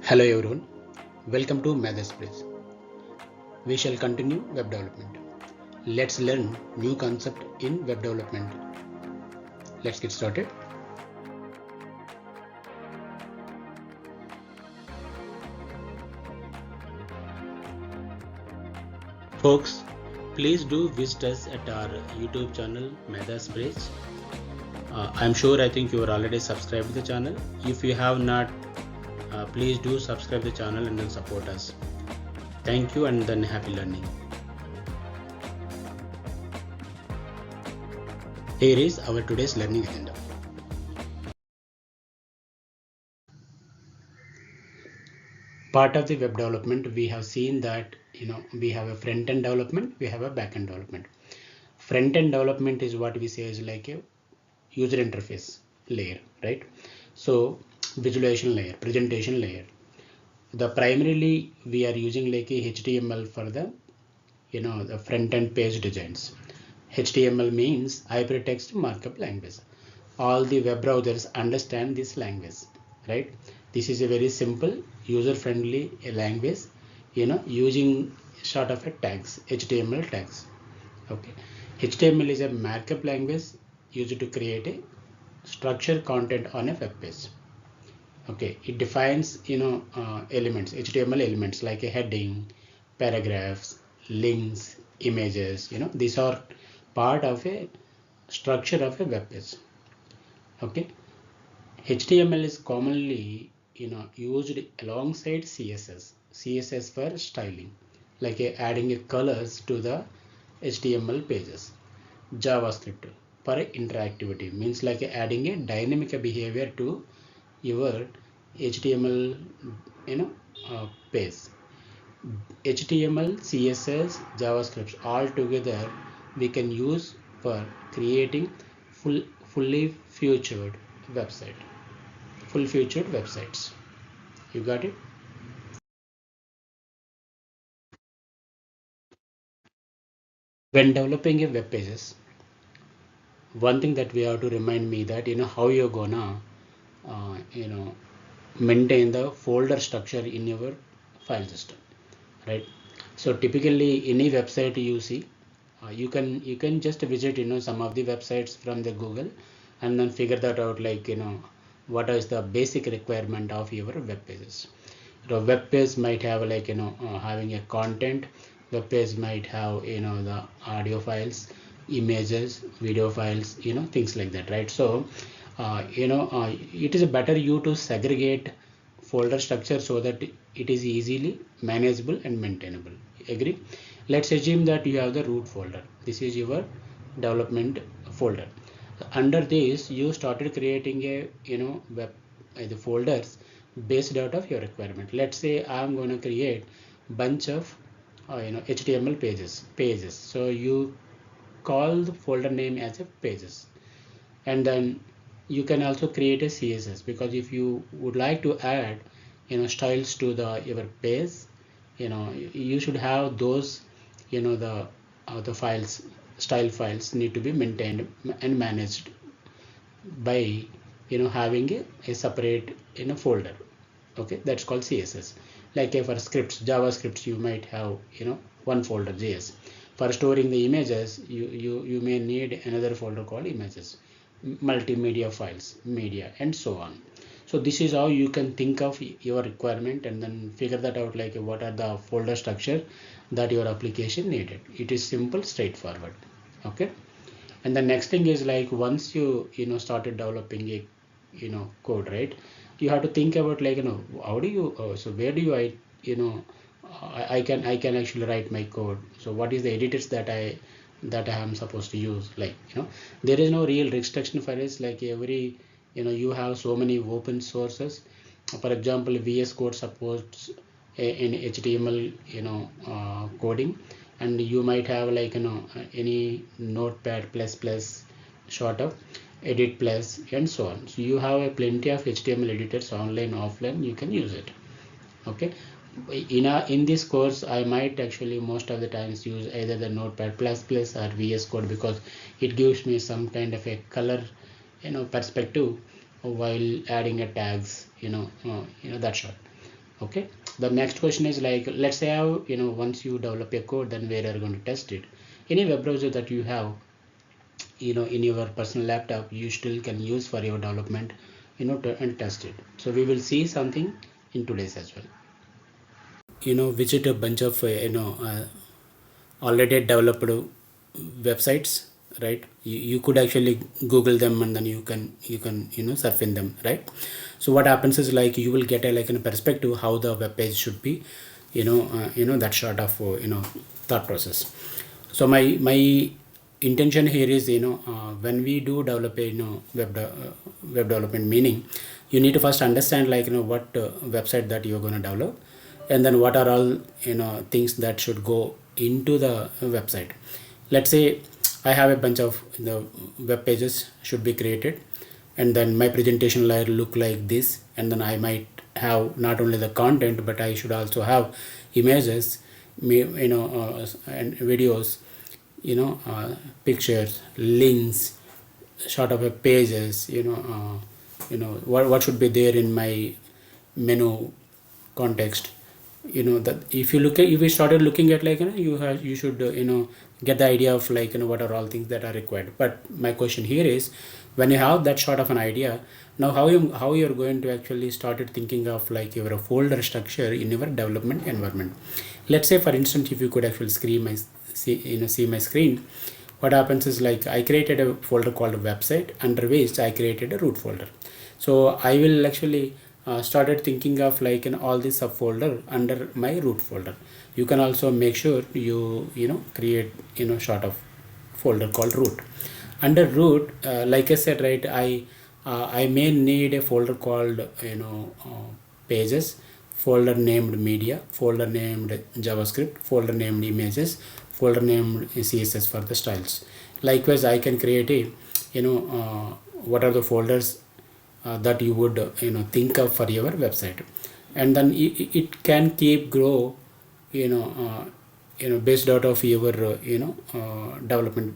Hello everyone, welcome to Mathsbridge. We shall continue web development. Let's learn new concept in web development. Let's get started. Folks, please do visit us at our YouTube channel Mathsbridge. I think you are already subscribed to the channel. If you have not, please do subscribe the channel and then support us. Thank you and then happy learning. Here is our today's learning agenda. Part of the web development, we have seen that we have a front-end development, we have a back-end development. Front-end development is what we say is like a user interface layer, right? So visualization layer, presentation layer. The primarily we are using like a HTML for the the front-end page designs. HTML means hypertext markup language. All the web browsers understand this language, right? This is a very simple user-friendly language, using sort of a tags, HTML tags. Okay, HTML is a markup language used to create a structured content on a web page. Okay, it defines elements, HTML elements like a heading, paragraphs, links, images. These are part of a structure of a web page. Okay, HTML is commonly used alongside CSS for styling, like adding colors to the HTML pages. JavaScript for interactivity means like adding a dynamic behavior to your HTML page. HTML, CSS, JavaScript all together we can use for creating fully featured website. Full featured websites. You got it? When developing a web pages, one thing that we have to remind me that how you're gonna uh, you know maintain the folder structure in your file system, right? So typically any website you see, you can just visit some of the websites from the Google and then figure that out, like what is the basic requirement of your web pages. The web page might have like having a content. Web page might have the audio files, images, video files, things like that, right? So it is better you to segregate folder structure so that it is easily manageable and maintainable. Agree? Let's assume that you have the root folder. This is your development folder. Under this you started creating a web the folders based out of your requirement. Let's say I'm going to create bunch of HTML pages. So you call the folder name as a pages, and then you can also create a CSS, because if you would like to add styles to the your page, you should have those the files, style files need to be maintained and managed by having a separate folder. Okay, that's called CSS. Like for scripts, JavaScripts, you might have one folder JS. For storing the images, you may need another folder called images, multimedia files, media, and so on. So this is how you can think of your requirement and then figure that out, like what are the folder structure that your application needed. It is simple, straightforward. Okay, and the next thing is like once you started developing a code, right? You have to think about like how do you so where do you I you know I can actually write my code. So what is the editors that I am supposed to use? Like there is no real restriction for it. Like every you have so many open sources. For example, VS Code supports in HTML coding, and you might have like any Notepad plus plus short of edit plus and so on. So you have a plenty of HTML editors, online offline, you can use it. Okay, in this course I might actually most of the times use either the Notepad plus plus or VS Code, because it gives me some kind of a color perspective while adding a tags, that's all. Okay, the next question is like, let's say how, once you develop a code, then where are you going to test it? Any web browser that you have, in your personal laptop, you still can use for your development, and test it. So we will see something in today's as well. Visit a bunch of already developed websites, right? You could actually Google them, and then you can surf in them, right? So what happens is like you will get a like in a perspective how the web page should be, that sort of thought process. So my intention here is, when we do develop a web development, meaning you need to first understand like what website that you're going to develop, and then what are all things that should go into the website. Let's say I have a bunch of web pages should be created, and then my presentation layer look like this, and then I might have not only the content, but I should also have images, and videos, pictures, links, sort of a pages, what should be there in my menu context. That if we started looking at like you should get the idea of like what are all things that are required. But my question here is, when you have that sort of an idea, now how you're going to actually started thinking of like your folder structure in your development environment. Let's say for instance, if you could actually see my screen, what happens is like I created a folder called website, under which I created a root folder. So I will actually started thinking of like all this subfolder under my root folder. You can also make sure you create sort of folder called root. Under root, like I said, right, I may need a folder called pages, folder named media, folder named JavaScript, folder named images, folder named CSS for the styles. Likewise, I can create a what are the folders that you would think of for your website, and then it can keep grow based out of your development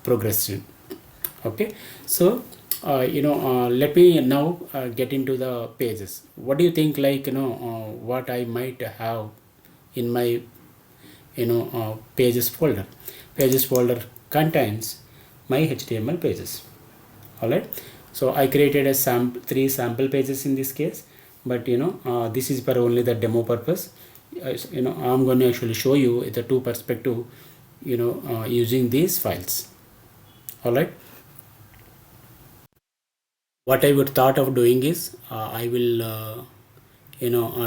progression. Okay, so let me now get into the pages. What do you think, like what I might have in my pages folder contains my HTML pages. All right, so I created a 3 sample pages in this case, but this is for only the demo purpose. I'm going to actually show you the two perspective using these files. All right, what I would thought of doing is I will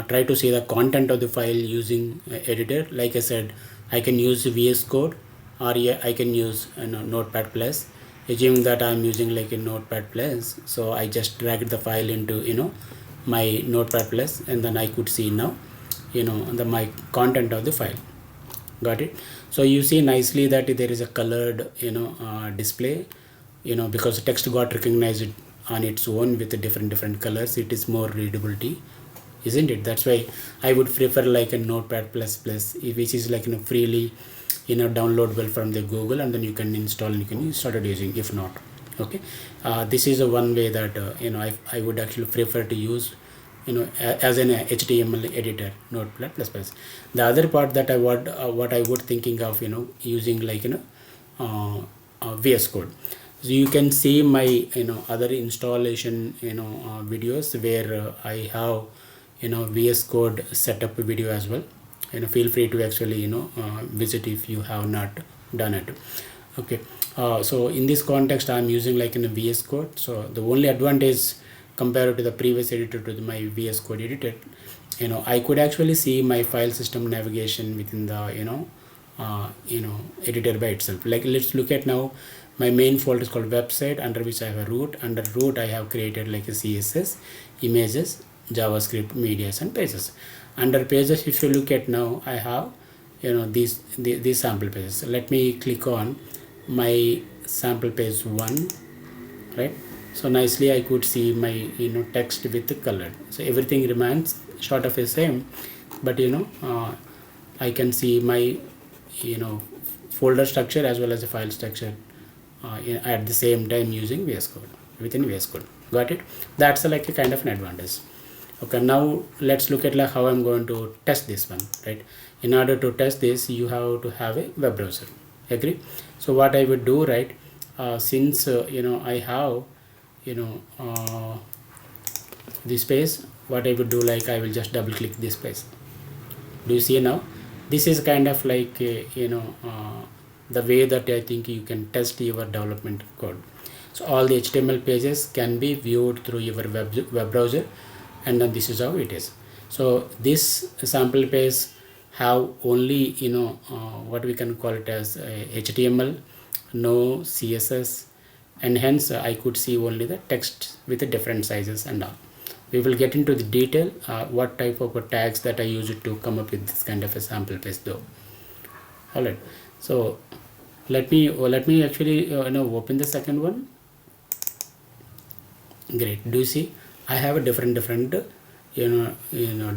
try to see the content of the file using editor. Like I said, I can use VS Code, or I can use Notepad Plus. Assuming that I'm using like a Notepad Plus, so I just dragged the file into my Notepad Plus, and then I could see now my content of the file. Got it? So you see nicely that there is a colored display, because text got recognized on its own with the different colors. It is more readability, isn't it? That's why I would prefer like a Notepad plus, which is like freely downloadable from the Google, and then you can install and you can start using. If not, okay, this is a one way that I would actually prefer to use as an HTML editor, Notepad plus. The other part that I would what I would thinking of using like VS Code. So you can see my other installation videos where I have VS Code setup video as well. Feel free to actually visit if you have not done it. Okay, so in this context I'm using like in a VS Code. So the only advantage compared to the previous editor to my VS Code editor, I could actually see my file system navigation within the editor by itself. Like let's look at now, my main folder is called website, under which I have a root. Under root I have created like a CSS, images, JavaScript, medias, and pages. Under pages, if you look at now, I have these sample pages. Let me click on my sample page 1, right? So nicely I could see my text with the color. So everything remains sort of the same, but I can see my folder structure as well as the file structure at the same time using VS Code, within VS Code. Got it? That's like a kind of an advantage. Okay, now let's look at like how I'm going to test this one, right? In order to test this, you have to have a web browser. Agree? So what I would do, right? Since I have this page, what I would do, like I will just double click this page. Do you see now? This is kind of like the way that I think you can test your development code. So all the HTML pages can be viewed through your web browser, and then this is how it is. So this sample page have only what we can call it as HTML, no CSS, and hence I could see only the text with the different sizes and all. We will get into the detail what type of tags that I use it to come up with this kind of a sample page though. All right, so let me actually open the second one. Great. Do you see I have a different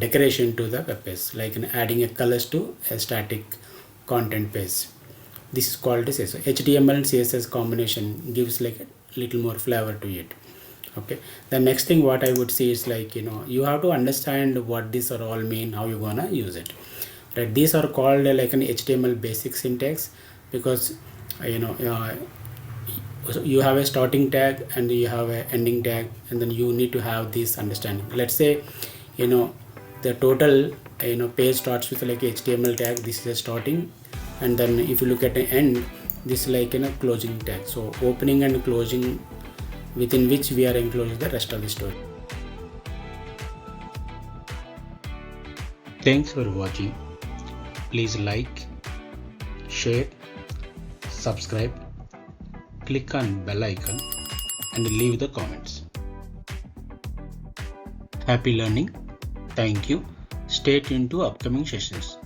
decoration to the web page, like adding a colors to a static content page. This is called as HTML and CSS combination gives like a little more flavor to it. Okay, the next thing what I would say is like you have to understand what these are all mean, how you gonna use it, right? These are called like an HTML basic syntax, because so you have a starting tag and you have a ending tag, and then you need to have this understanding. Let's say the total page starts with like HTML tag. This is a starting, and then if you look at the end, this is like closing tag. So opening and closing, within which we are enclosing the rest of the story. Thanks for watching. Please like, share, subscribe, click on bell icon and leave the comments. Happy learning. Thank you. Stay tuned to upcoming sessions.